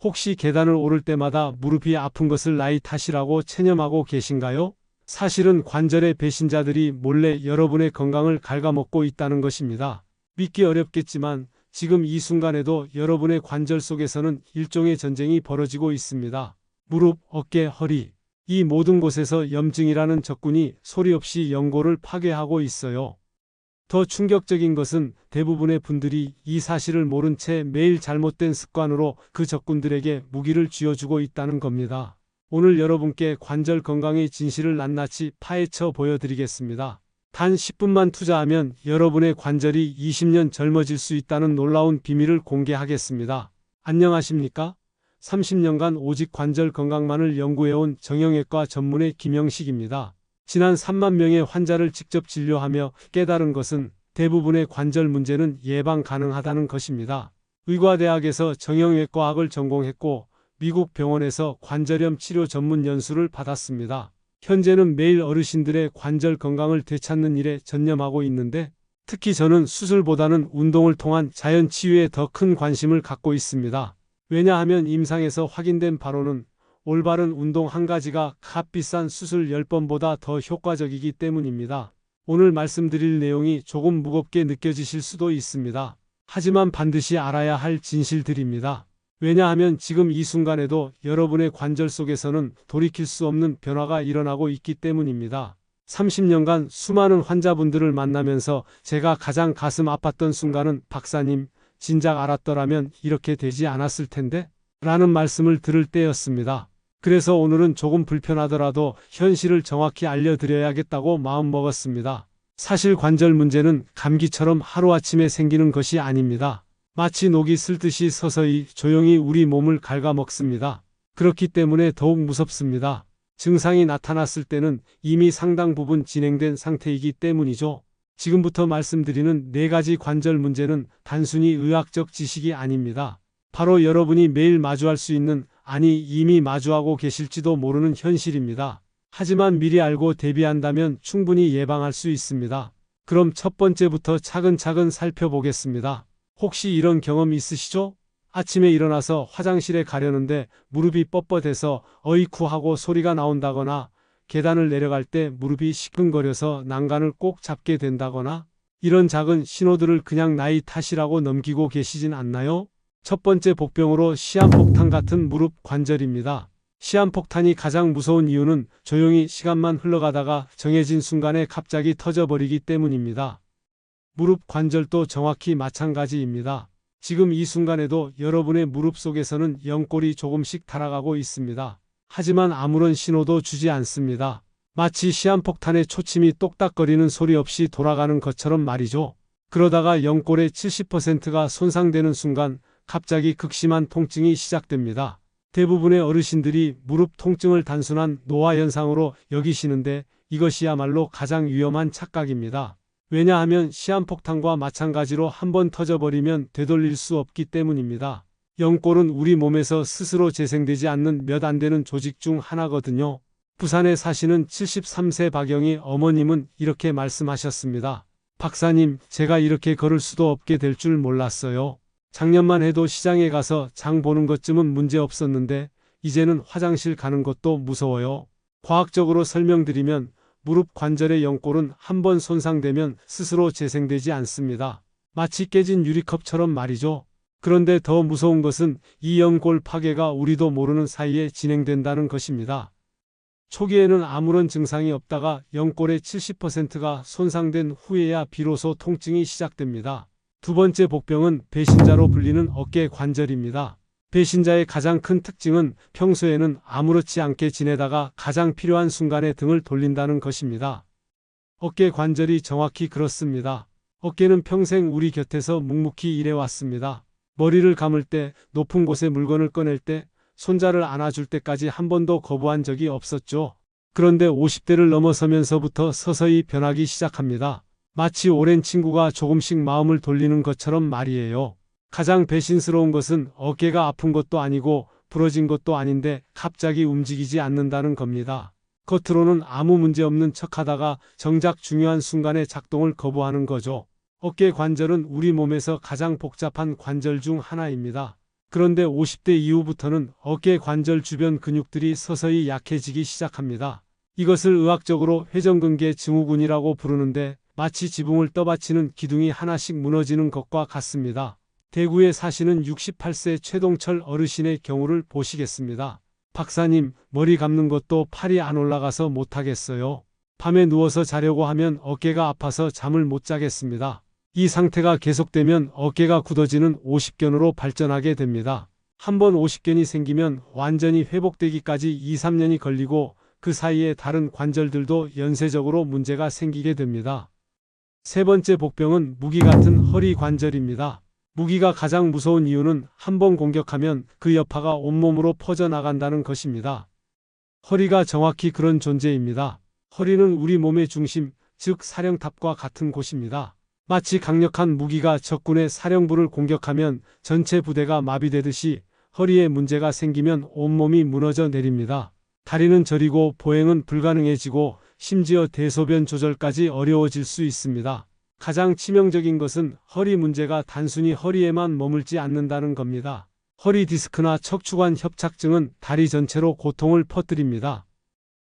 혹시 계단을 오를 때마다 무릎이 아픈 것을 나이 탓이라고 체념하고 계신가요? 사실은 관절의 배신자들이 몰래 여러분의 건강을 갉아먹고 있다는 것입니다. 믿기 어렵겠지만 지금 이 순간에도 여러분의 관절 속에서는 일종의 전쟁이 벌어지고 있습니다. 무릎, 어깨, 허리. 이 모든 곳에서 염증이라는 적군이 소리 없이 연골을 파괴하고 있어요. 더 충격적인 것은 대부분의 분들이 이 사실을 모른 채 매일 잘못된 습관으로 그 적군들에게 무기를 쥐어주고 있다는 겁니다. 오늘 여러분께 관절 건강의 진실을 낱낱이 파헤쳐 보여드리겠습니다. 단 10분만 투자하면 여러분의 관절이 20년 젊어질 수 있다는 놀라운 비밀을 공개하겠습니다. 안녕하십니까? 30년간 오직 관절 건강만을 연구해온 정형외과 전문의 김영식입니다. 지난 3만 명의 환자를 직접 진료하며 깨달은 것은 대부분의 관절 문제는 예방 가능하다는 것입니다. 의과대학에서 정형외과학을 전공했고 미국 병원에서 관절염 치료 전문 연수를 받았습니다. 현재는 매일 어르신들의 관절 건강을 되찾는 일에 전념하고 있는데 특히 저는 수술보다는 운동을 통한 자연 치유에 더 큰 관심을 갖고 있습니다. 왜냐하면 임상에서 확인된 바로는 올바른 운동 한 가지가 값비싼 수술 10번보다 더 효과적이기 때문입니다. 오늘 말씀드릴 내용이 조금 무겁게 느껴지실 수도 있습니다. 하지만 반드시 알아야 할 진실들입니다. 왜냐하면 지금 이 순간에도 여러분의 관절 속에서는 돌이킬 수 없는 변화가 일어나고 있기 때문입니다. 30년간 수많은 환자분들을 만나면서 제가 가장 가슴 아팠던 순간은 박사님, 진작 알았더라면 이렇게 되지 않았을 텐데? 라는 말씀을 들을 때였습니다. 그래서 오늘은 조금 불편하더라도 현실을 정확히 알려드려야겠다고 마음먹었습니다. 사실 관절 문제는 감기처럼 하루아침에 생기는 것이 아닙니다. 마치 녹이 슬듯이 서서히 조용히 우리 몸을 갉아먹습니다. 그렇기 때문에 더욱 무섭습니다. 증상이 나타났을 때는 이미 상당 부분 진행된 상태이기 때문이죠. 지금부터 말씀드리는 4가지 관절 문제는 단순히 의학적 지식이 아닙니다. 바로 여러분이 매일 마주할 수 있는, 아니 이미 마주하고 계실지도 모르는 현실입니다. 하지만 미리 알고 대비한다면 충분히 예방할 수 있습니다. 그럼 첫 번째부터 차근차근 살펴보겠습니다. 혹시 이런 경험 있으시죠? 아침에 일어나서 화장실에 가려는데 무릎이 뻣뻣해서 어이쿠 하고 소리가 나온다거나 계단을 내려갈 때 무릎이 시큰거려서 난간을 꼭 잡게 된다거나 이런 작은 신호들을 그냥 나이 탓이라고 넘기고 계시진 않나요? 첫 번째 복병으로 시한폭탄 같은 무릎 관절입니다. 시한폭탄이 가장 무서운 이유는 조용히 시간만 흘러가다가 정해진 순간에 갑자기 터져버리기 때문입니다. 무릎 관절도 정확히 마찬가지입니다. 지금 이 순간에도 여러분의 무릎 속에서는 연골이 조금씩 타락하고 있습니다. 하지만 아무런 신호도 주지 않습니다. 마치 시한폭탄의 초침이 똑딱거리는 소리 없이 돌아가는 것처럼 말이죠. 그러다가 연골의 70%가 손상되는 순간 갑자기 극심한 통증이 시작됩니다. 대부분의 어르신들이 무릎 통증을 단순한 노화 현상으로 여기시는데 이것이야말로 가장 위험한 착각입니다. 왜냐하면 시한폭탄과 마찬가지로 한번 터져버리면 되돌릴 수 없기 때문입니다. 연골은 우리 몸에서 스스로 재생되지 않는 몇 안 되는 조직 중 하나거든요. 부산에 사시는 73세 박영희 어머님은 이렇게 말씀하셨습니다. 박사님, 제가 이렇게 걸을 수도 없게 될 줄 몰랐어요. 작년만 해도 시장에 가서 장 보는 것쯤은 문제 없었는데 이제는 화장실 가는 것도 무서워요. 과학적으로 설명드리면 무릎 관절의 연골은 한번 손상되면 스스로 재생되지 않습니다. 마치 깨진 유리컵처럼 말이죠. 그런데 더 무서운 것은 이 연골 파괴가 우리도 모르는 사이에 진행된다는 것입니다. 초기에는 아무런 증상이 없다가 연골의 70%가 손상된 후에야 비로소 통증이 시작됩니다. 두 번째 복병은 배신자로 불리는 어깨 관절입니다. 배신자의 가장 큰 특징은 평소에는 아무렇지 않게 지내다가 가장 필요한 순간에 등을 돌린다는 것입니다. 어깨 관절이 정확히 그렇습니다. 어깨는 평생 우리 곁에서 묵묵히 일해왔습니다. 머리를 감을 때, 높은 곳에 물건을 꺼낼 때, 손자를 안아줄 때까지 한 번도 거부한 적이 없었죠. 그런데 50대를 넘어서면서부터 서서히 변하기 시작합니다. 마치 오랜 친구가 조금씩 마음을 돌리는 것처럼 말이에요. 가장 배신스러운 것은 어깨가 아픈 것도 아니고 부러진 것도 아닌데 갑자기 움직이지 않는다는 겁니다. 겉으로는 아무 문제 없는 척하다가 정작 중요한 순간에 작동을 거부하는 거죠. 어깨 관절은 우리 몸에서 가장 복잡한 관절 중 하나입니다. 그런데 50대 이후부터는 어깨 관절 주변 근육들이 서서히 약해지기 시작합니다. 이것을 의학적으로 회전근개 증후군이라고 부르는데 마치 지붕을 떠받치는 기둥이 하나씩 무너지는 것과 같습니다. 대구에 사시는 68세 최동철 어르신의 경우를 보시겠습니다. 박사님, 머리 감는 것도 팔이 안 올라가서 못하겠어요. 밤에 누워서 자려고 하면 어깨가 아파서 잠을 못 자겠습니다. 이 상태가 계속되면 어깨가 굳어지는 오십견으로 발전하게 됩니다. 한번 오십견이 생기면 완전히 회복되기까지 2, 3년이 걸리고 그 사이에 다른 관절들도 연쇄적으로 문제가 생기게 됩니다. 세 번째 복병은 무기 같은 허리 관절입니다. 무기가 가장 무서운 이유는 한번 공격하면 그 여파가 온몸으로 퍼져나간다는 것입니다. 허리가 정확히 그런 존재입니다. 허리는 우리 몸의 중심, 즉 사령탑과 같은 곳입니다. 마치 강력한 무기가 적군의 사령부를 공격하면 전체 부대가 마비되듯이 허리에 문제가 생기면 온몸이 무너져 내립니다. 다리는 저리고 보행은 불가능해지고 심지어 대소변 조절까지 어려워질 수 있습니다. 가장 치명적인 것은 허리 문제가 단순히 허리에만 머물지 않는다는 겁니다. 허리 디스크나 척추관 협착증은 다리 전체로 고통을 퍼뜨립니다.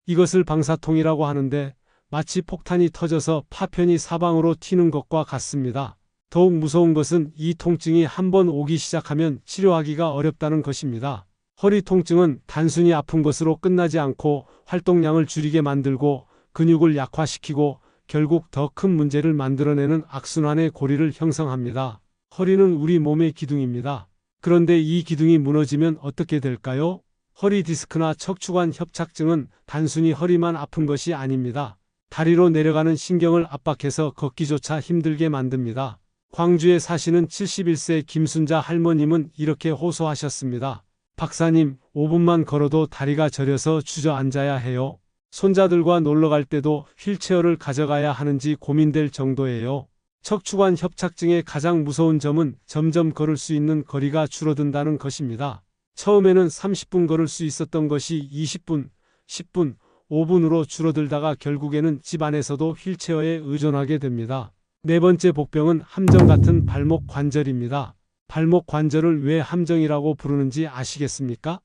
이것을 방사통이라고 하는데 마치 폭탄이 터져서 파편이 사방으로 튀는 것과 같습니다. 더욱 무서운 것은 이 통증이 한번 오기 시작하면 치료하기가 어렵다는 것입니다. 허리 통증은 단순히 아픈 것으로 끝나지 않고 활동량을 줄이게 만들고 근육을 약화시키고 결국 더 큰 문제를 만들어내는 악순환의 고리를 형성합니다. 허리는 우리 몸의 기둥입니다. 그런데 이 기둥이 무너지면 어떻게 될까요? 허리 디스크나 척추관 협착증은 단순히 허리만 아픈 것이 아닙니다. 다리로 내려가는 신경을 압박해서 걷기조차 힘들게 만듭니다. 광주에 사시는 71세 김순자 할머님은 이렇게 호소하셨습니다. 박사님, 5분만 걸어도 다리가 저려서 주저앉아야 해요. 손자들과 놀러 갈 때도 휠체어를 가져가야 하는지 고민될 정도예요. 척추관 협착증의 가장 무서운 점은 점점 걸을 수 있는 거리가 줄어든다는 것입니다. 처음에는 30분 걸을 수 있었던 것이 20분, 10분, 5분으로 줄어들다가 결국에는 집 안에서도 휠체어에 의존하게 됩니다. 네 번째 복병은 함정 같은 발목 관절입니다. 발목 관절을 왜 함정이라고 부르는지 아시겠습니까?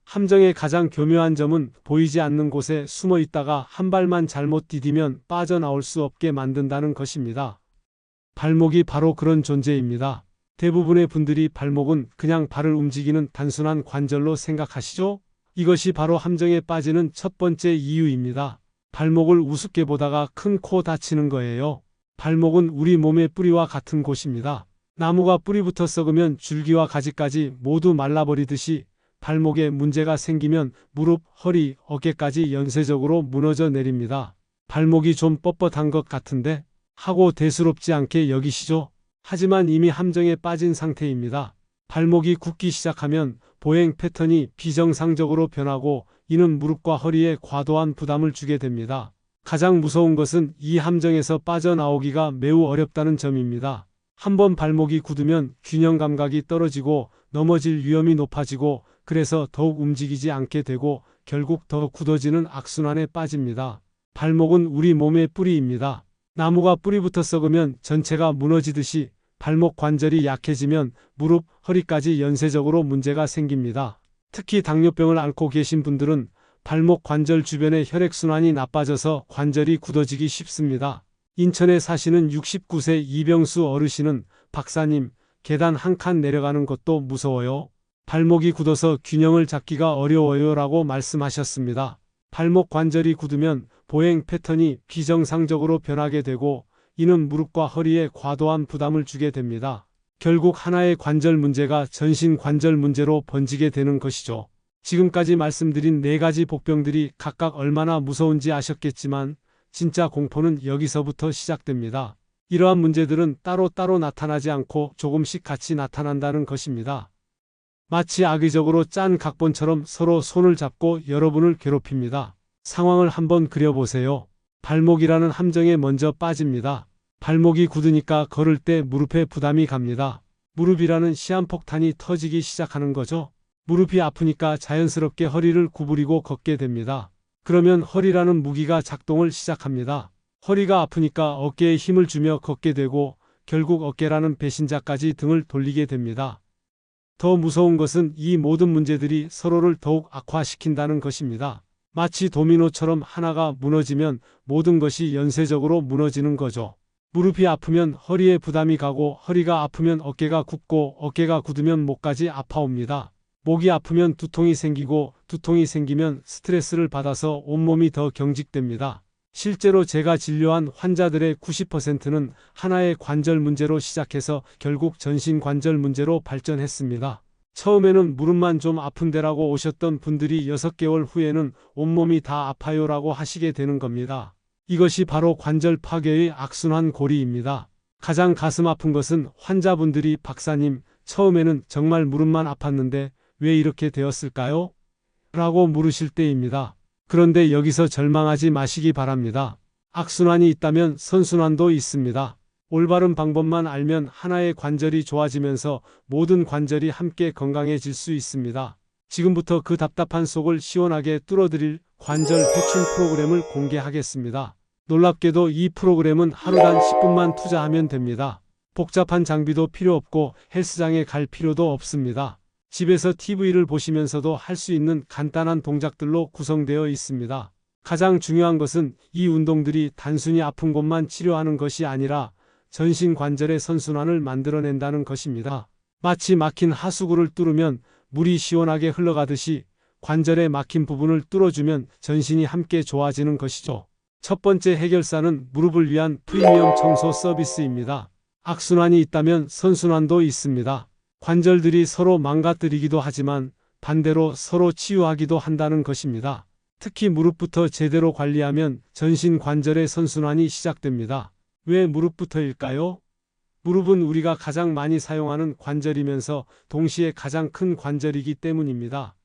함정의 가장 교묘한 점은 보이지 않는 곳에 숨어 있다가 한 발만 잘못 디디면 빠져나올 수 없게 만든다는 것입니다. 발목이 바로 그런 존재입니다. 대부분의 분들이 발목은 그냥 발을 움직이는 단순한 관절로 생각하시죠? 이것이 바로 함정에 빠지는 첫 번째 이유입니다. 발목을 우습게 보다가 큰 코 다치는 거예요. 발목은 우리 몸의 뿌리와 같은 곳입니다. 나무가 뿌리부터 썩으면 줄기와 가지까지 모두 말라버리듯이 발목에 문제가 생기면 무릎, 허리, 어깨까지 연쇄적으로 무너져 내립니다. 발목이 좀 뻣뻣한 것 같은데 하고 대수롭지 않게 여기시죠? 하지만 이미 함정에 빠진 상태입니다. 발목이 굳기 시작하면 보행 패턴이 비정상적으로 변하고 이는 무릎과 허리에 과도한 부담을 주게 됩니다. 가장 무서운 것은 이 함정에서 빠져나오기가 매우 어렵다는 점입니다. 한번 발목이 굳으면 균형 감각이 떨어지고 넘어질 위험이 높아지고 그래서 더욱 움직이지 않게 되고 결국 더 굳어지는 악순환에 빠집니다. 발목은 우리 몸의 뿌리입니다. 나무가 뿌리부터 썩으면 전체가 무너지듯이 발목 관절이 약해지면 무릎, 허리까지 연쇄적으로 문제가 생깁니다. 특히 당뇨병을 앓고 계신 분들은 발목 관절 주변의 혈액순환이 나빠져서 관절이 굳어지기 쉽습니다. 인천에 사시는 69세 이병수 어르신은 박사님, 계단 한 칸 내려가는 것도 무서워요. 발목이 굳어서 균형을 잡기가 어려워요 라고 말씀하셨습니다. 발목 관절이 굳으면 보행 패턴이 비정상적으로 변하게 되고 이는 무릎과 허리에 과도한 부담을 주게 됩니다. 결국 하나의 관절 문제가 전신 관절 문제로 번지게 되는 것이죠. 지금까지 말씀드린 네 가지 복병들이 각각 얼마나 무서운지 아셨겠지만 진짜 공포는 여기서부터 시작됩니다. 이러한 문제들은 따로따로 나타나지 않고 조금씩 같이 나타난다는 것입니다. 마치 악의적으로 짠 각본처럼 서로 손을 잡고 여러분을 괴롭힙니다. 상황을 한번 그려보세요. 발목이라는 함정에 먼저 빠집니다. 발목이 굳으니까 걸을 때 무릎에 부담이 갑니다. 무릎이라는 시한폭탄이 터지기 시작하는 거죠. 무릎이 아프니까 자연스럽게 허리를 구부리고 걷게 됩니다. 그러면 허리라는 무기가 작동을 시작합니다. 허리가 아프니까 어깨에 힘을 주며 걷게 되고 결국 어깨라는 배신자까지 등을 돌리게 됩니다. 더 무서운 것은 이 모든 문제들이 서로를 더욱 악화시킨다는 것입니다. 마치 도미노처럼 하나가 무너지면 모든 것이 연쇄적으로 무너지는 거죠. 무릎이 아프면 허리에 부담이 가고 허리가 아프면 어깨가 굳고 어깨가 굳으면 목까지 아파옵니다. 목이 아프면 두통이 생기고 두통이 생기면 스트레스를 받아서 온몸이 더 경직됩니다. 실제로 제가 진료한 환자들의 90%는 하나의 관절 문제로 시작해서 결국 전신 관절 문제로 발전했습니다. 처음에는 무릎만 좀 아픈데라고 오셨던 분들이 6개월 후에는 온몸이 다 아파요라고 하시게 되는 겁니다. 이것이 바로 관절 파괴의 악순환 고리입니다. 가장 가슴 아픈 것은 환자분들이 박사님, 처음에는 정말 무릎만 아팠는데 왜 이렇게 되었을까요? 라고 물으실 때입니다. 그런데 여기서 절망하지 마시기 바랍니다. 악순환이 있다면 선순환도 있습니다. 올바른 방법만 알면 하나의 관절이 좋아지면서 모든 관절이 함께 건강해질 수 있습니다. 지금부터 그 답답한 속을 시원하게 뚫어드릴 관절 회춘 프로그램을 공개하겠습니다. 놀랍게도 이 프로그램은 하루단 10분만 투자하면 됩니다. 복잡한 장비도 필요 없고 헬스장에 갈 필요도 없습니다. 집에서 TV를 보시면서도 할 수 있는 간단한 동작들로 구성되어 있습니다. 가장 중요한 것은 이 운동들이 단순히 아픈 곳만 치료하는 것이 아니라 전신 관절의 선순환을 만들어낸다는 것입니다. 마치 막힌 하수구를 뚫으면 물이 시원하게 흘러가듯이 관절에 막힌 부분을 뚫어주면 전신이 함께 좋아지는 것이죠. 첫 번째 해결사는 무릎을 위한 프리미엄 청소 서비스입니다. 악순환이 있다면 선순환도 있습니다. 관절들이 서로 망가뜨리기도 하지만 반대로 서로 치유하기도 한다는 것입니다. 특히 무릎부터 제대로 관리하면 전신 관절의 선순환이 시작됩니다. 왜 무릎부터일까요? 무릎은 우리가 가장 많이 사용하는 관절이면서 동시에 가장 큰 관절이기 때문입니다.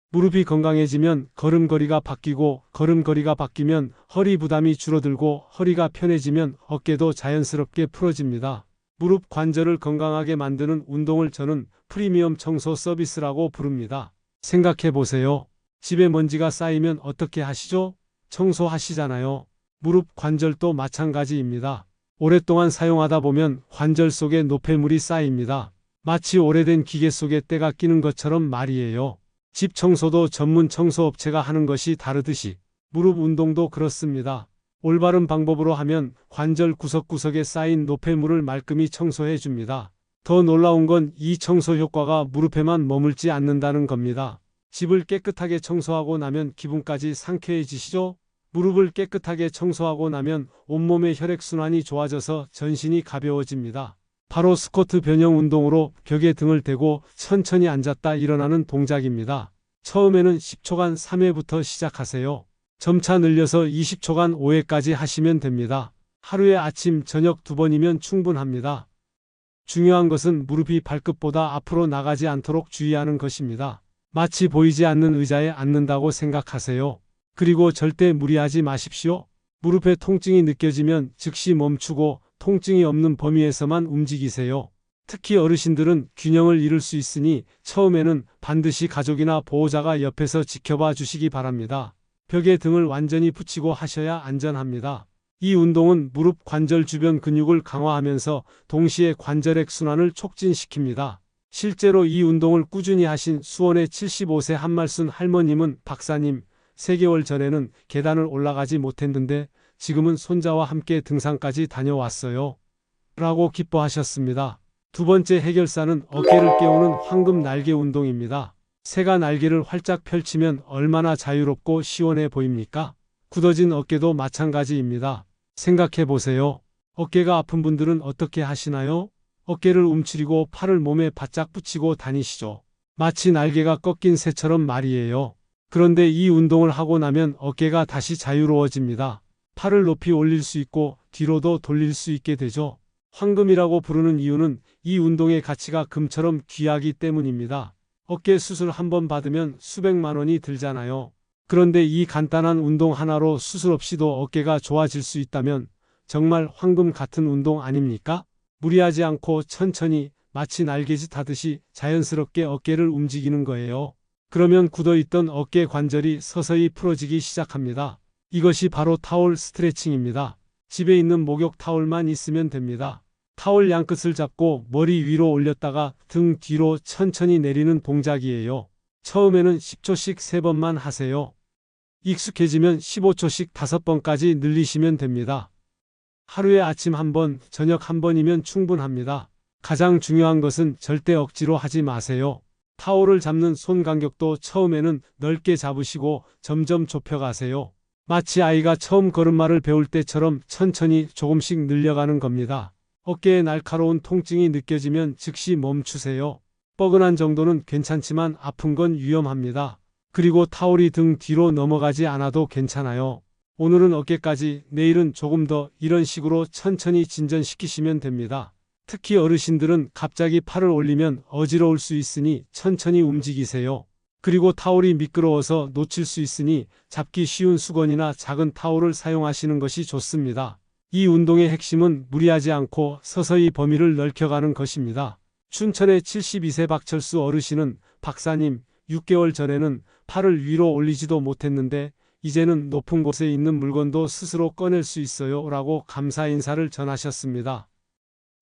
무릎이 건강해지면 걸음걸이가 바뀌고 걸음걸이가 바뀌면 허리 부담이 줄어들고 허리가 편해지면 어깨도 자연스럽게 풀어집니다. 무릎 관절을 건강하게 만드는 운동을 저는 프리미엄 청소 서비스라고 부릅니다. 생각해 보세요. 집에 먼지가 쌓이면 어떻게 하시죠? 청소하시잖아요. 무릎 관절도 마찬가지입니다. 오랫동안 사용하다 보면 관절 속에 노폐물이 쌓입니다. 마치 오래된 기계 속에 때가 끼는 것처럼 말이에요. 집 청소도 전문 청소업체가 하는 것이 다르듯이 무릎 운동도 그렇습니다. 올바른 방법으로 하면 관절 구석구석에 쌓인 노폐물을 말끔히 청소해 줍니다. 더 놀라운 건 이 청소 효과가 무릎에만 머물지 않는다는 겁니다. 집을 깨끗하게 청소하고 나면 기분까지 상쾌해지시죠? 무릎을 깨끗하게 청소하고 나면 온몸의 혈액순환이 좋아져서 전신이 가벼워집니다. 바로 스쿼트 변형 운동으로 벽에 등을 대고 천천히 앉았다 일어나는 동작입니다. 처음에는 10초간 3회부터 시작하세요. 점차 늘려서 20초간 5회까지 하시면 됩니다. 하루에 아침, 저녁 2번이면 충분합니다. 중요한 것은 무릎이 발끝보다 앞으로 나가지 않도록 주의하는 것입니다. 마치 보이지 않는 의자에 앉는다고 생각하세요. 그리고 절대 무리하지 마십시오. 무릎에 통증이 느껴지면 즉시 멈추고 통증이 없는 범위에서만 움직이세요. 특히 어르신들은 균형을 잃을 수 있으니 처음에는 반드시 가족이나 보호자가 옆에서 지켜봐 주시기 바랍니다. 벽에 등을 완전히 붙이고 하셔야 안전합니다. 이 운동은 무릎 관절 주변 근육을 강화하면서 동시에 관절액 순환을 촉진시킵니다. 실제로 이 운동을 꾸준히 하신 수원의 75세 한말순 할머님은 박사님, 3개월 전에는 계단을 올라가지 못했는데 지금은 손자와 함께 등산까지 다녀왔어요. 라고 기뻐하셨습니다. 두 번째 해결사는 어깨를 깨우는 황금 날개 운동입니다. 새가 날개를 활짝 펼치면 얼마나 자유롭고 시원해 보입니까? 굳어진 어깨도 마찬가지입니다. 생각해 보세요. 어깨가 아픈 분들은 어떻게 하시나요? 어깨를 움츠리고 팔을 몸에 바짝 붙이고 다니시죠. 마치 날개가 꺾인 새처럼 말이에요. 그런데 이 운동을 하고 나면 어깨가 다시 자유로워집니다. 팔을 높이 올릴 수 있고 뒤로도 돌릴 수 있게 되죠. 황금이라고 부르는 이유는 이 운동의 가치가 금처럼 귀하기 때문입니다. 어깨 수술 한번 받으면 수백만 원이 들잖아요. 그런데 이 간단한 운동 하나로 수술 없이도 어깨가 좋아질 수 있다면 정말 황금 같은 운동 아닙니까? 무리하지 않고 천천히 마치 날개짓 하듯이 자연스럽게 어깨를 움직이는 거예요. 그러면 굳어있던 어깨 관절이 서서히 풀어지기 시작합니다. 이것이 바로 타올 스트레칭입니다. 집에 있는 목욕 타올만 있으면 됩니다. 타월 양끝을 잡고 머리 위로 올렸다가 등 뒤로 천천히 내리는 동작이에요. 처음에는 10초씩 3번만 하세요. 익숙해지면 15초씩 5번까지 늘리시면 됩니다. 하루에 아침 1번, 저녁 1번이면 충분합니다. 가장 중요한 것은 절대 억지로 하지 마세요. 타올을 잡는 손 간격도 처음에는 넓게 잡으시고 점점 좁혀가세요. 마치 아이가 처음 걸음마를 배울 때처럼 천천히 조금씩 늘려가는 겁니다. 어깨에 날카로운 통증이 느껴지면 즉시 멈추세요. 뻐근한 정도는 괜찮지만 아픈 건 위험합니다. 그리고 타올이 등 뒤로 넘어가지 않아도 괜찮아요. 오늘은 어깨까지, 내일은 조금 더 이런 식으로 천천히 진전시키시면 됩니다. 특히 어르신들은 갑자기 팔을 올리면 어지러울 수 있으니 천천히 움직이세요. 그리고 타올이 미끄러워서 놓칠 수 있으니 잡기 쉬운 수건이나 작은 타올을 사용하시는 것이 좋습니다. 이 운동의 핵심은 무리하지 않고 서서히 범위를 넓혀가는 것입니다. 춘천의 72세 박철수 어르신은 박사님, 6개월 전에는 팔을 위로 올리지도 못했는데 이제는 높은 곳에 있는 물건도 스스로 꺼낼 수 있어요 라고 감사 인사를 전하셨습니다.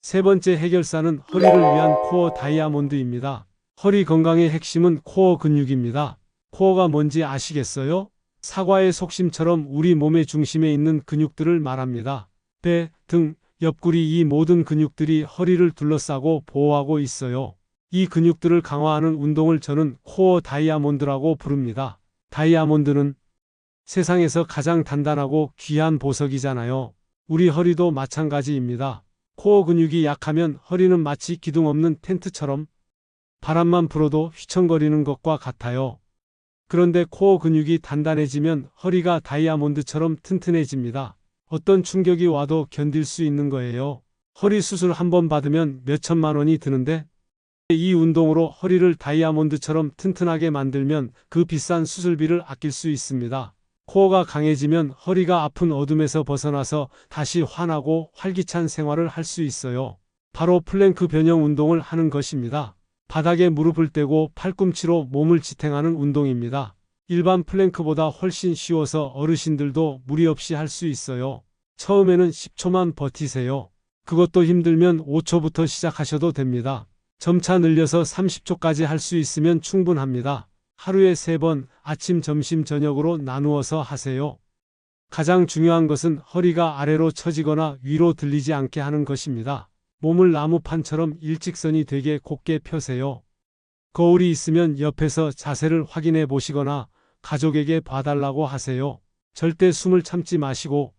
세 번째 해결사는 허리를 위한 코어 다이아몬드입니다. 허리 건강의 핵심은 코어 근육입니다. 코어가 뭔지 아시겠어요? 사과의 속심처럼 우리 몸의 중심에 있는 근육들을 말합니다. 배, 등, 옆구리 이 모든 근육들이 허리를 둘러싸고 보호하고 있어요. 이 근육들을 강화하는 운동을 저는 코어 다이아몬드라고 부릅니다. 다이아몬드는 세상에서 가장 단단하고 귀한 보석이잖아요. 우리 허리도 마찬가지입니다. 코어 근육이 약하면 허리는 마치 기둥 없는 텐트처럼 바람만 불어도 휘청거리는 것과 같아요. 그런데 코어 근육이 단단해지면 허리가 다이아몬드처럼 튼튼해집니다. 어떤 충격이 와도 견딜 수 있는 거예요. 허리 수술 한 번 받으면 몇천만 원이 드는데 이 운동으로 허리를 다이아몬드처럼 튼튼하게 만들면 그 비싼 수술비를 아낄 수 있습니다. 코어가 강해지면 허리가 아픈 어둠에서 벗어나서 다시 환하고 활기찬 생활을 할 수 있어요. 바로 플랭크 변형 운동을 하는 것입니다. 바닥에 무릎을 떼고 팔꿈치로 몸을 지탱하는 운동입니다. 일반 플랭크보다 훨씬 쉬워서 어르신들도 무리 없이 할 수 있어요. 처음에는 10초만 버티세요. 그것도 힘들면 5초부터 시작하셔도 됩니다. 점차 늘려서 30초까지 할 수 있으면 충분합니다. 하루에 3번 아침, 점심, 저녁으로 나누어서 하세요. 가장 중요한 것은 허리가 아래로 처지거나 위로 들리지 않게 하는 것입니다. 몸을 나무판처럼 일직선이 되게 곧게 펴세요. 거울이 있으면 옆에서 자세를 확인해 보시거나 가족에게 봐달라고 하세요. 절대 숨을 참지 마시고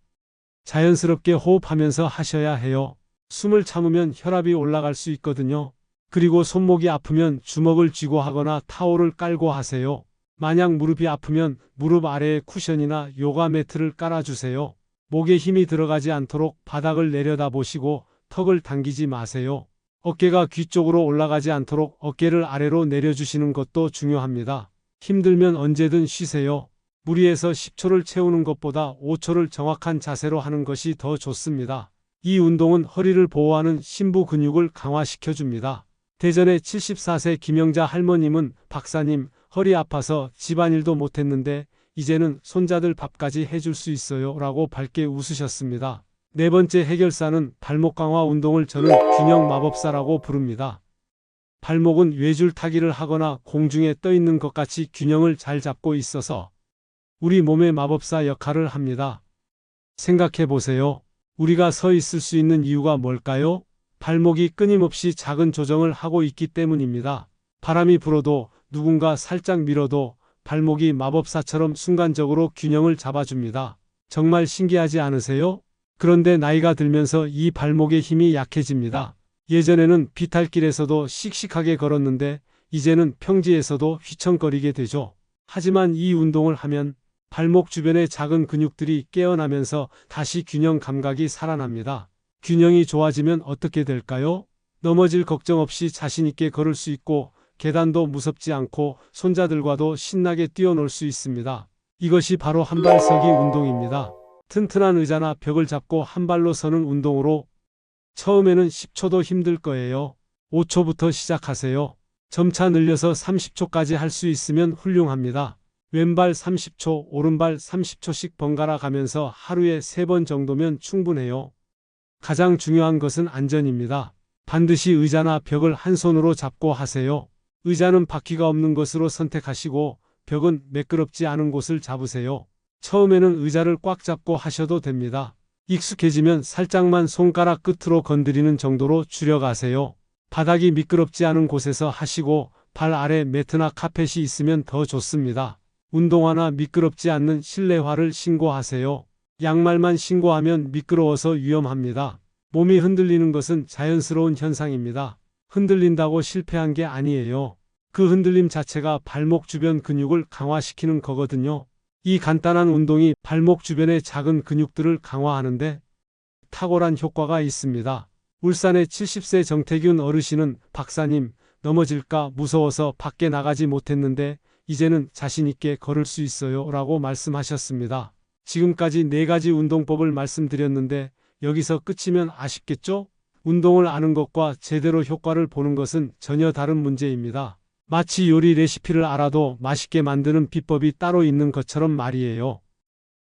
자연스럽게 호흡하면서 하셔야 해요. 숨을 참으면 혈압이 올라갈 수 있거든요. 그리고 손목이 아프면 주먹을 쥐고 하거나 타올을 깔고 하세요. 만약 무릎이 아프면 무릎 아래에 쿠션이나 요가 매트를 깔아주세요. 목에 힘이 들어가지 않도록 바닥을 내려다보시고 턱을 당기지 마세요. 어깨가 귀 쪽으로 올라가지 않도록 어깨를 아래로 내려주시는 것도 중요합니다. 힘들면 언제든 쉬세요. 무리해서 10초를 채우는 것보다 5초를 정확한 자세로 하는 것이 더 좋습니다. 이 운동은 허리를 보호하는 심부 근육을 강화시켜줍니다. 대전의 74세 김영자 할머님은 박사님, 허리 아파서 집안일도 못했는데 이제는 손자들 밥까지 해줄 수 있어요 라고 밝게 웃으셨습니다. 네 번째 해결사는 발목 강화 운동을 저는 균형 마법사라고 부릅니다. 발목은 외줄타기를 하거나 공중에 떠 있는 것 같이 균형을 잘 잡고 있어서 우리 몸의 마법사 역할을 합니다. 생각해 보세요. 우리가 서 있을 수 있는 이유가 뭘까요? 발목이 끊임없이 작은 조정을 하고 있기 때문입니다. 바람이 불어도 누군가 살짝 밀어도 발목이 마법사처럼 순간적으로 균형을 잡아줍니다. 정말 신기하지 않으세요? 그런데 나이가 들면서 이 발목의 힘이 약해집니다. 예전에는 비탈길에서도 씩씩하게 걸었는데 이제는 평지에서도 휘청거리게 되죠. 하지만 이 운동을 하면 발목 주변의 작은 근육들이 깨어나면서 다시 균형 감각이 살아납니다. 균형이 좋아지면 어떻게 될까요? 넘어질 걱정 없이 자신 있게 걸을 수 있고 계단도 무섭지 않고 손자들과도 신나게 뛰어놀 수 있습니다. 이것이 바로 한발서기 운동입니다. 튼튼한 의자나 벽을 잡고 한 발로 서는 운동으로 처음에는 10초도 힘들 거예요. 5초부터 시작하세요. 점차 늘려서 30초까지 할 수 있으면 훌륭합니다. 왼발 30초, 오른발 30초씩 번갈아 가면서 하루에 3번 정도면 충분해요. 가장 중요한 것은 안전입니다. 반드시 의자나 벽을 한 손으로 잡고 하세요. 의자는 바퀴가 없는 것으로 선택하시고 벽은 매끄럽지 않은 곳을 잡으세요. 처음에는 의자를 꽉 잡고 하셔도 됩니다. 익숙해지면 살짝만 손가락 끝으로 건드리는 정도로 줄여가세요. 바닥이 미끄럽지 않은 곳에서 하시고 발 아래 매트나 카펫이 있으면 더 좋습니다. 운동화나 미끄럽지 않는 실내화를 신고하세요. 양말만 신고하면 미끄러워서 위험합니다. 몸이 흔들리는 것은 자연스러운 현상입니다. 흔들린다고 실패한 게 아니에요. 그 흔들림 자체가 발목 주변 근육을 강화시키는 거거든요. 이 간단한 운동이 발목 주변의 작은 근육들을 강화하는데 탁월한 효과가 있습니다. 울산의 70세 정태균 어르신은 박사님, 넘어질까 무서워서 밖에 나가지 못했는데 이제는 자신 있게 걸을 수 있어요 라고 말씀하셨습니다. 지금까지 4가지 운동법을 말씀드렸는데 여기서 끝이면 아쉽겠죠? 운동을 아는 것과 제대로 효과를 보는 것은 전혀 다른 문제입니다. 마치 요리 레시피를 알아도 맛있게 만드는 비법이 따로 있는 것처럼 말이에요.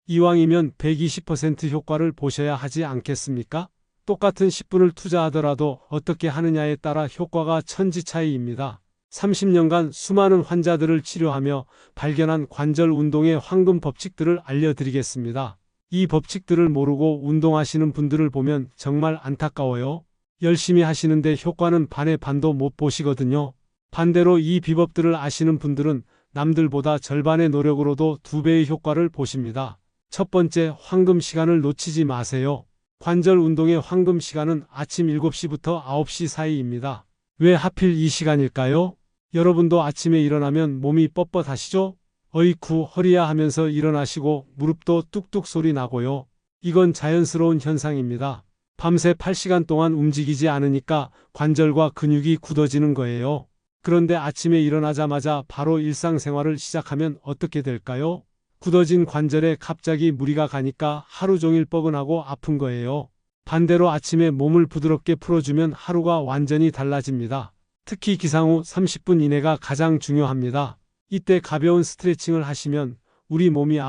이왕이면 120% 효과를 보셔야 하지 않겠습니까? 똑같은 10분을 투자하더라도 어떻게 하느냐에 따라 효과가 천지 차이입니다. 30년간 수많은 환자들을 치료하며 발견한 관절 운동의 황금 법칙들을 알려드리겠습니다. 이 법칙들을 모르고 운동하시는 분들을 보면 정말 안타까워요. 열심히 하시는데 효과는 반의 반도 못 보시거든요. 반대로 이 비법들을 아시는 분들은 남들보다 절반의 노력으로도 2배의 효과를 보십니다. 첫 번째, 황금 시간을 놓치지 마세요. 관절 운동의 황금 시간은 아침 7시부터 9시 사이입니다. 왜 하필 이 시간일까요? 여러분도 아침에 일어나면 몸이 뻣뻣하시죠? 어이쿠 허리야 하면서 일어나시고 무릎도 뚝뚝 소리 나고요. 이건 자연스러운 현상입니다. 밤새 8시간 동안 움직이지 않으니까 관절과 근육이 굳어지는 거예요. 그런데 아침에 일어나자마자 바로 일상생활을 시작하면 어떻게 될까요? 굳어진 관절에 갑자기 무리가 가니까 하루 종일 뻐근하고 아픈 거예요. 반대로 아침에 몸을 부드럽게 풀어주면 하루가 완전히 달라집니다. 특히 기상 후 30분 이내가 가장 중요합니다. 이때 가벼운 스트레칭을 하시면 우리 몸이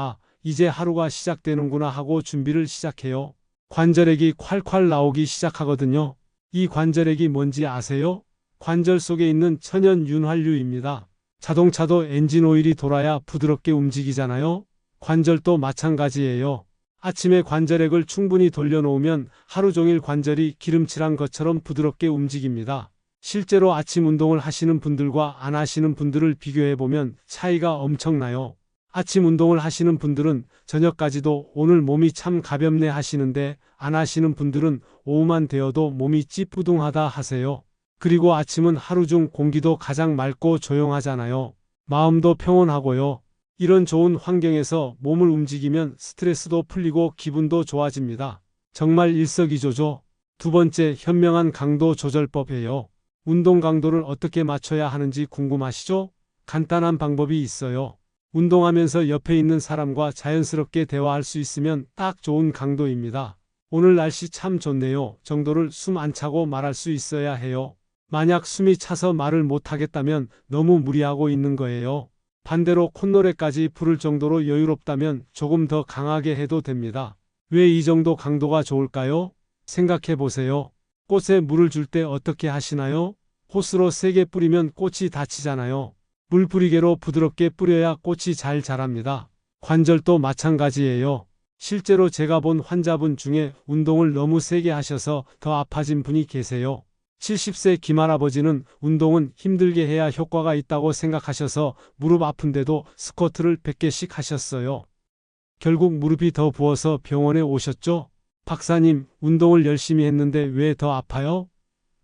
이제 하루가 시작되는구나 하고 준비를 시작해요. 관절액이 콸콸 나오기 시작하거든요. 이 관절액이 뭔지 아세요? 관절 속에 있는 천연 윤활유입니다. 자동차도 엔진 오일이 돌아야 부드럽게 움직이잖아요. 관절도 마찬가지예요. 아침에 관절액을 충분히 돌려놓으면 하루 종일 관절이 기름칠한 것처럼 부드럽게 움직입니다. 실제로 아침 운동을 하시는 분들과 안 하시는 분들을 비교해보면 차이가 엄청나요. 아침 운동을 하시는 분들은 저녁까지도 오늘 몸이 참 가볍네 하시는데 안 하시는 분들은 오후만 되어도 몸이 찌뿌둥하다 하세요. 그리고 아침은 하루 중 공기도 가장 맑고 조용하잖아요. 마음도 평온하고요. 이런 좋은 환경에서 몸을 움직이면 스트레스도 풀리고 기분도 좋아집니다. 정말 일석이조죠. 두 번째, 현명한 강도 조절법이에요. 운동 강도를 어떻게 맞춰야 하는지 궁금하시죠? 간단한 방법이 있어요. 운동하면서 옆에 있는 사람과 자연스럽게 대화할 수 있으면 딱 좋은 강도입니다. 오늘 날씨 참 좋네요 정도를 숨 안 차고 말할 수 있어야 해요. 만약 숨이 차서 말을 못하겠다면 너무 무리하고 있는 거예요. 반대로 콧노래까지 부를 정도로 여유롭다면 조금 더 강하게 해도 됩니다. 왜 이 정도 강도가 좋을까요? 생각해 보세요. 꽃에 물을 줄 때 어떻게 하시나요? 호스로 세게 뿌리면 꽃이 다치잖아요. 물 뿌리개로 부드럽게 뿌려야 꽃이 잘 자랍니다. 관절도 마찬가지예요. 실제로 제가 본 환자분 중에 운동을 너무 세게 하셔서 더 아파진 분이 계세요. 70세 김할아버지는 운동은 힘들게 해야 효과가 있다고 생각하셔서 무릎 아픈데도 스쿼트를 100개씩 하셨어요. 결국 무릎이 더 부어서 병원에 오셨죠? 박사님, 운동을 열심히 했는데 왜 더 아파요?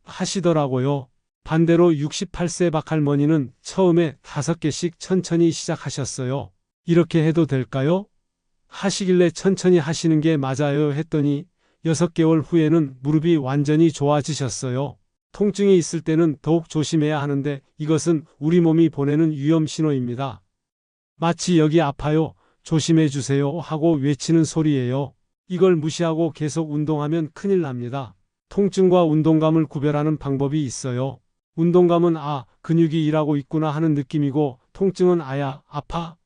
하시더라고요. 반대로 68세 박할머니는 처음에 5개씩 천천히 시작하셨어요. 이렇게 해도 될까요? 하시길래 천천히 하시는 게 맞아요 했더니 6개월 후에는 무릎이 완전히 좋아지셨어요. 통증이 있을 때는 더욱 조심해야 하는데 이것은 우리 몸이 보내는 위험 신호입니다. 마치 여기 아파요, 조심해 주세요 하고 외치는 소리예요. 이걸 무시하고 계속 운동하면 큰일 납니다. 통증과 운동감을 구별하는 방법이 있어요. 운동감은 근육이 일하고 있구나 하는 느낌이고 통증은 아파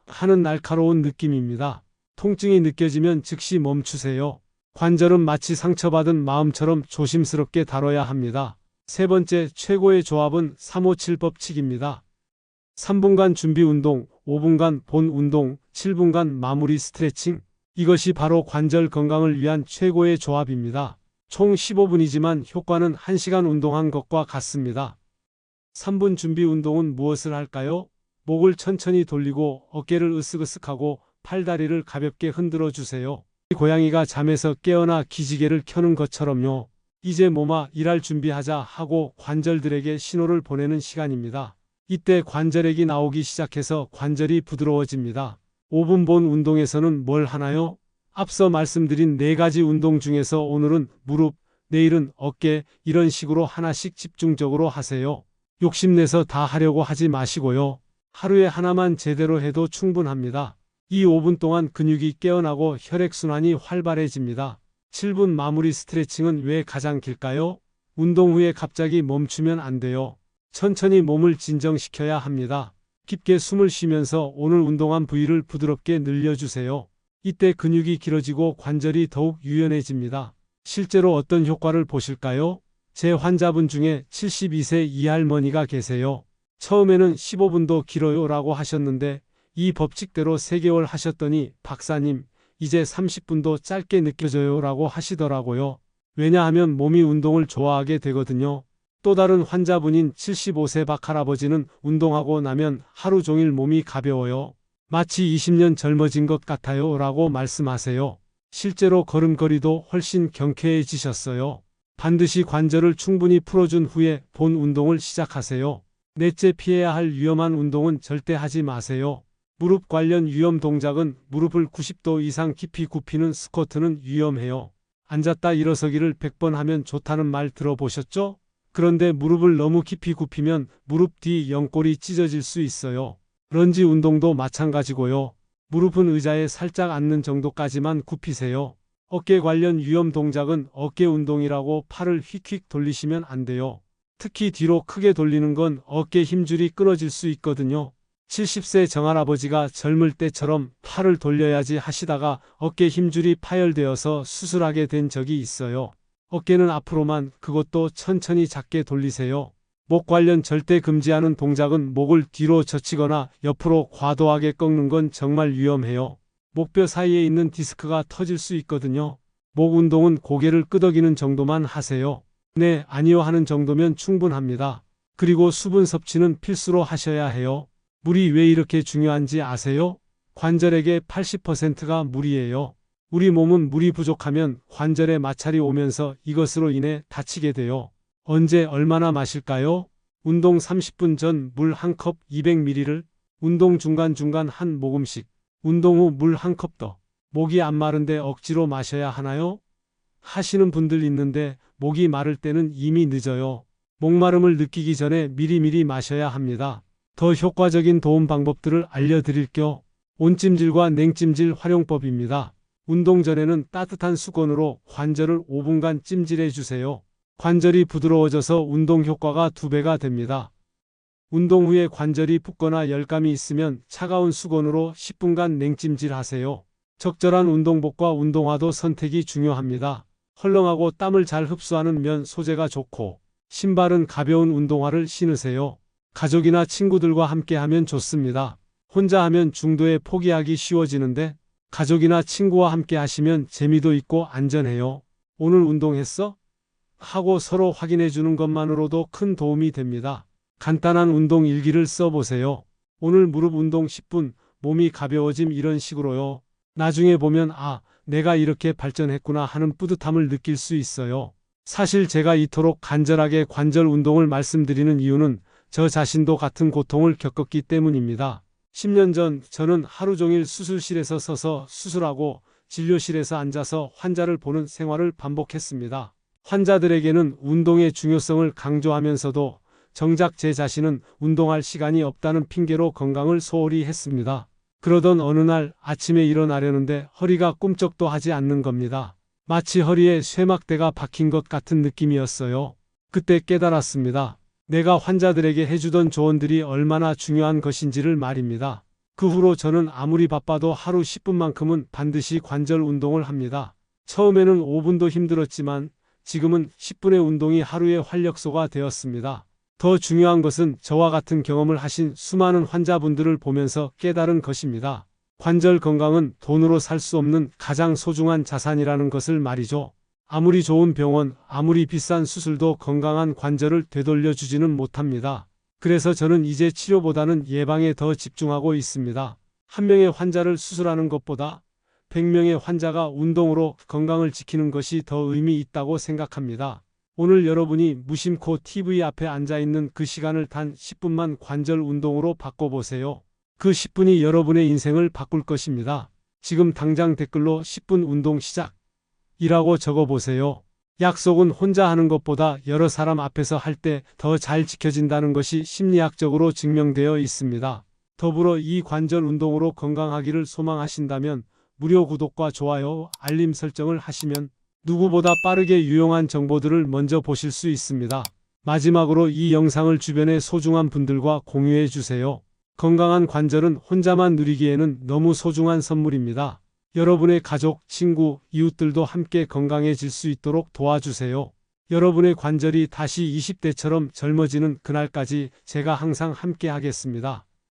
하는 날카로운 느낌입니다. 통증이 느껴지면 즉시 멈추세요. 관절은 마치 상처받은 마음처럼 조심스럽게 다뤄야 합니다. 세 번째, 최고의 조합은 357 법칙입니다. 3분간 준비 운동, 5분간 본 운동, 7분간 마무리 스트레칭. 이것이 바로 관절 건강을 위한 최고의 조합입니다. 총 15분이지만 효과는 1시간 운동한 것과 같습니다. 3분 준비 운동은 무엇을 할까요? 목을 천천히 돌리고 어깨를 으쓱으쓱하고 팔다리를 가볍게 흔들어 주세요. 고양이가 잠에서 깨어나 기지개를 켜는 것처럼요. 이제 몸아 일할 준비하자 하고 관절들에게 신호를 보내는 시간입니다. 이때 관절액이 나오기 시작해서 관절이 부드러워집니다. 5분 본 운동에서는 뭘 하나요? 앞서 말씀드린 4가지 운동 중에서 오늘은 무릎, 내일은 어깨, 이런 식으로 하나씩 집중적으로 하세요. 욕심내서 다 하려고 하지 마시고요. 하루에 하나만 제대로 해도 충분합니다. 이 5분 동안 근육이 깨어나고 혈액순환이 활발해집니다. 7분 마무리 스트레칭은 왜 가장 길까요? 운동 후에 갑자기 멈추면 안 돼요. 천천히 몸을 진정시켜야 합니다. 깊게 숨을 쉬면서 오늘 운동한 부위를 부드럽게 늘려주세요. 이때 근육이 길어지고 관절이 더욱 유연해집니다. 실제로 어떤 효과를 보실까요? 제 환자분 중에 72세 이 할머니가 계세요. 처음에는 15분도 길어요 라고 하셨는데 이 법칙대로 3개월 하셨더니 박사님, 이제 30분도 짧게 느껴져요 라고 하시더라고요. 왜냐하면 몸이 운동을 좋아하게 되거든요. 또 다른 환자분인 75세 박할아버지는 운동하고 나면 하루 종일 몸이 가벼워요. 마치 20년 젊어진 것 같아요 라고 말씀하세요. 실제로 걸음걸이도 훨씬 경쾌해지셨어요. 반드시 관절을 충분히 풀어준 후에 본 운동을 시작하세요. 넷째, 피해야 할 위험한 운동은 절대 하지 마세요. 무릎 관련 위험 동작은 무릎을 90도 이상 깊이 굽히는 스쿼트는 위험해요. 앉았다 일어서기를 100번 하면 좋다는 말 들어보셨죠? 그런데 무릎을 너무 깊이 굽히면 무릎 뒤 연골이 찢어질 수 있어요. 런지 운동도 마찬가지고요. 무릎은 의자에 살짝 앉는 정도까지만 굽히세요. 어깨 관련 위험 동작은 어깨 운동이라고 팔을 휙휙 돌리시면 안 돼요. 특히 뒤로 크게 돌리는 건 어깨 힘줄이 끊어질 수 있거든요. 70세 정할아버지가 젊을 때처럼 팔을 돌려야지 하시다가 어깨 힘줄이 파열되어서 수술하게 된 적이 있어요. 어깨는 앞으로만, 그것도 천천히 작게 돌리세요. 목 관련 절대 금지하는 동작은 목을 뒤로 젖히거나 옆으로 과도하게 꺾는 건 정말 위험해요. 목뼈 사이에 있는 디스크가 터질 수 있거든요. 목 운동은 고개를 끄덕이는 정도만 하세요. 네, 아니요 하는 정도면 충분합니다. 그리고 수분 섭취는 필수로 하셔야 해요. 물이 왜 이렇게 중요한지 아세요? 관절에게 80%가 물이에요. 우리 몸은 물이 부족하면 관절에 마찰이 오면서 이것으로 인해 다치게 돼요. 언제 얼마나 마실까요? 운동 30분 전 물 1컵 200ml를, 운동 중간중간 한 모금씩, 운동 후 물 1컵 더. 목이 안 마른데 억지로 마셔야 하나요? 하시는 분들 있는데 목이 마를 때는 이미 늦어요. 목마름을 느끼기 전에 미리미리 마셔야 합니다. 더 효과적인 도움 방법들을 알려드릴게요. 온찜질과 냉찜질 활용법입니다. 운동 전에는 따뜻한 수건으로 관절을 5분간 찜질해 주세요. 관절이 부드러워져서 운동 효과가 2배가 됩니다. 운동 후에 관절이 붓거나 열감이 있으면 차가운 수건으로 10분간 냉찜질 하세요. 적절한 운동복과 운동화도 선택이 중요합니다. 헐렁하고 땀을 잘 흡수하는 면 소재가 좋고, 신발은 가벼운 운동화를 신으세요. 가족이나 친구들과 함께 하면 좋습니다. 혼자 하면 중도에 포기하기 쉬워지는데 가족이나 친구와 함께 하시면 재미도 있고 안전해요. 오늘 운동했어? 하고 서로 확인해 주는 것만으로도 큰 도움이 됩니다. 간단한 운동 일기를 써보세요. 오늘 무릎 운동 10분, 몸이 가벼워짐, 이런 식으로요. 나중에 보면 내가 이렇게 발전했구나 하는 뿌듯함을 느낄 수 있어요. 사실 제가 이토록 간절하게 관절 운동을 말씀드리는 이유는 저 자신도 같은 고통을 겪었기 때문입니다. 10년 전 저는 하루 종일 수술실에서 서서 수술하고 진료실에서 앉아서 환자를 보는 생활을 반복했습니다. 환자들에게는 운동의 중요성을 강조하면서도 정작 제 자신은 운동할 시간이 없다는 핑계로 건강을 소홀히 했습니다. 그러던 어느 날 아침에 일어나려는데 허리가 꿈쩍도 하지 않는 겁니다. 마치 허리에 쇠막대가 박힌 것 같은 느낌이었어요. 그때 깨달았습니다. 내가 환자들에게 해주던 조언들이 얼마나 중요한 것인지를 말입니다. 그 후로 저는 아무리 바빠도 하루 10분만큼은 반드시 관절 운동을 합니다. 처음에는 5분도 힘들었지만 지금은 10분의 운동이 하루의 활력소가 되었습니다. 더 중요한 것은 저와 같은 경험을 하신 수많은 환자분들을 보면서 깨달은 것입니다. 관절 건강은 돈으로 살 수 없는 가장 소중한 자산이라는 것을 말이죠. 아무리 좋은 병원, 아무리 비싼 수술도 건강한 관절을 되돌려 주지는 못합니다. 그래서 저는 이제 치료보다는 예방에 더 집중하고 있습니다. 한 명의 환자를 수술하는 것보다 100명의 환자가 운동으로 건강을 지키는 것이 더 의미 있다고 생각합니다. 오늘 여러분이 무심코 TV 앞에 앉아있는 그 시간을 단 10분만 관절 운동으로 바꿔보세요. 그 10분이 여러분의 인생을 바꿀 것입니다. 지금 당장 댓글로 10분 운동 시작이라고 적어보세요. 약속은 혼자 하는 것보다 여러 사람 앞에서 할 때 더 잘 지켜진다는 것이 심리학적으로 증명되어 있습니다. 더불어 이 관절 운동으로 건강하기를 소망하신다면 무료 구독과 좋아요, 알림 설정을 하시면 누구보다 빠르게 유용한 정보들을 먼저 보실 수 있습니다. 마지막으로 이 영상을 주변의 소중한 분들과 공유해 주세요. 건강한 관절은 혼자만 누리기에는 너무 소중한 선물입니다. 여러분의 가족, 친구, 이웃들도 함께 건강해질 수 있도록 도와주세요. 여러분의 관절이 다시 20대처럼 젊어지는 그날까지 제가 항상 함께 하겠습니다.